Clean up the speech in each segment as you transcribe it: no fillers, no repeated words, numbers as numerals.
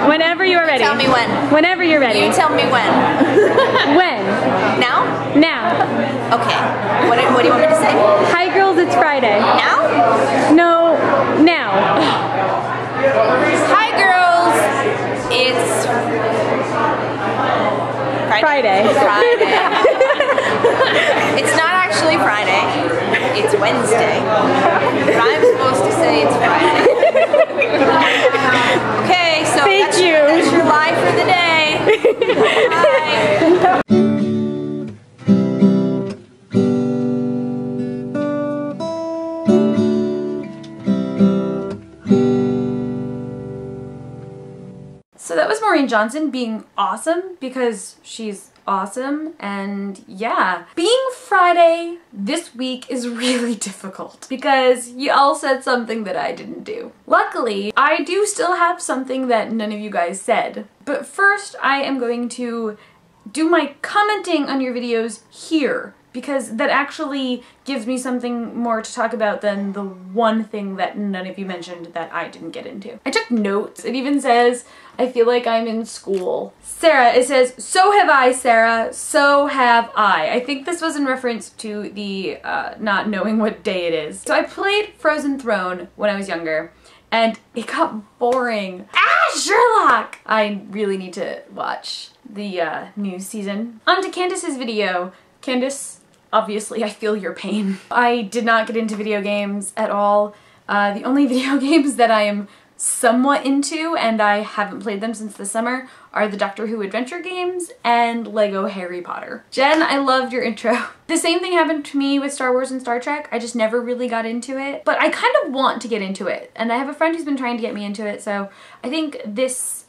Whenever you are ready. Tell me when. Whenever you're ready. You tell me when. When? Now? Now. Okay. What do you want me to say? Hi girls, it's Friday. Now? No, now. Hi girls, it's Friday. Friday. It's not actually Friday. It's Wednesday. But I'm supposed to say it's Friday. Okay, so that's your lie for the day. Bye. So that was Maureen Johnson being awesome because she's awesome, and yeah. Being Friday this week is really difficult because you all said something that I didn't do. Luckily, I do still have something that none of you guys said. But first, I am going to do my commenting on your videos here, because that actually gives me something more to talk about than the one thing that none of you mentioned that I didn't get into. I took notes. It even says, I feel like I'm in school. Sarah, it says, so have I, Sarah, so have I. I think this was in reference to the not knowing what day it is. So I played Frozen Throne when I was younger, and it got boring. Ah, Sherlock! I really need to watch the new season. On to Candace's video. Candace, obviously I feel your pain. I did not get into video games at all. The only video games that I am somewhat into, and I haven't played them since the summer, are the Doctor Who adventure games and Lego Harry Potter. Jen, I loved your intro. The same thing happened to me with Star Wars and Star Trek. I just never really got into it, but I kind of want to get into it, and I have a friend who's been trying to get me into it, so I think this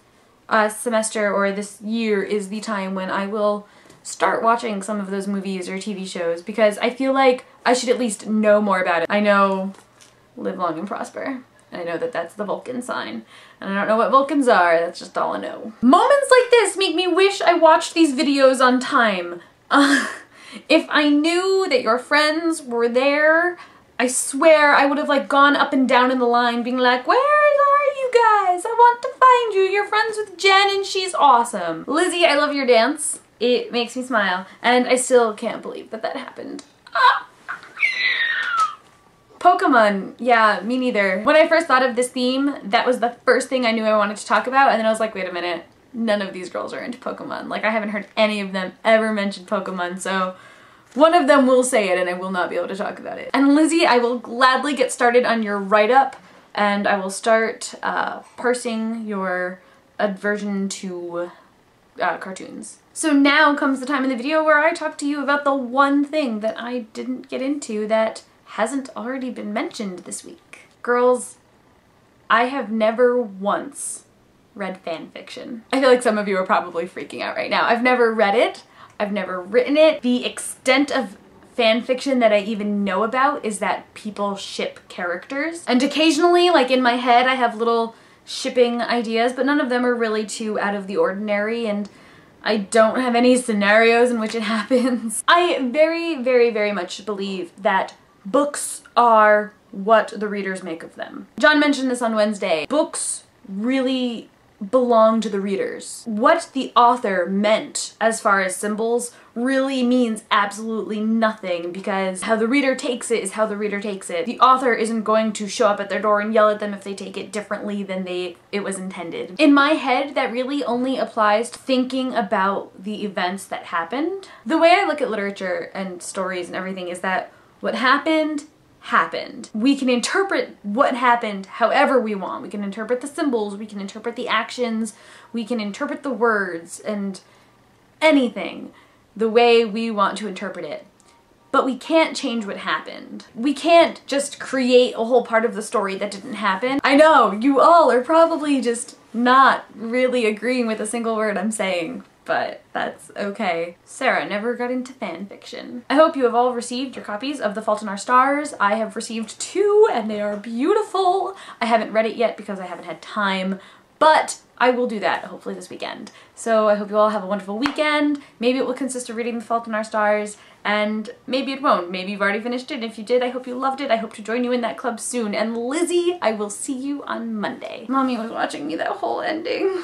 semester or this year is the time when I will start watching some of those movies or TV shows, because I feel like I should at least know more about it. I know live long and prosper. I know that that's the Vulcan sign, and I don't know what Vulcans are, that's just all I know. Moments like this make me wish I watched these videos on time. If I knew that your friends were there, I swear I would have like gone up and down in the line being like, where are you guys? I want to find you. You're friends with Jen and she's awesome. Lizzie, I love your dance. It makes me smile, and I still can't believe that that happened. Ah! Pokemon, yeah, me neither. When I first thought of this theme, that was the first thing I knew I wanted to talk about, and then I was like, wait a minute, none of these girls are into Pokemon. Like, I haven't heard any of them ever mention Pokemon, so one of them will say it and I will not be able to talk about it. And Lizzie, I will gladly get started on your write-up, and I will start parsing your aversion to cartoons. So now comes the time in the video where I talk to you about the one thing that I didn't get into that hasn't already been mentioned this week. Girls, I have never once read fan fiction. I feel like some of you are probably freaking out right now. I've never read it. I've never written it. The extent of fan fiction that I even know about is that people ship characters. And occasionally, like in my head, I have little shipping ideas, but none of them are really too out of the ordinary, and I don't have any scenarios in which it happens. I very, very, very much believe that books are what the readers make of them. John mentioned this on Wednesday. Books really belong to the readers. What the author meant as far as symbols really means absolutely nothing, because how the reader takes it is how the reader takes it. The author isn't going to show up at their door and yell at them if they take it differently than it was intended. In my head, that really only applies to thinking about the events that happened. The way I look at literature and stories and everything is that what happened, happened. We can interpret what happened however we want. We can interpret the symbols, we can interpret the actions, we can interpret the words and anything the way we want to interpret it. But we can't change what happened. We can't just create a whole part of the story that didn't happen. I know, you all are probably just not really agreeing with a single word I'm saying, but that's okay. Sarah never got into fan fiction. I hope you have all received your copies of The Fault in Our Stars. I have received 2 and they are beautiful. I haven't read it yet because I haven't had time, but I will do that hopefully this weekend. So I hope you all have a wonderful weekend. Maybe it will consist of reading The Fault in Our Stars, and maybe it won't. Maybe you've already finished it. If you did, I hope you loved it. I hope to join you in that club soon. And Lizzie, I will see you on Monday. Mommy was watching me that whole ending.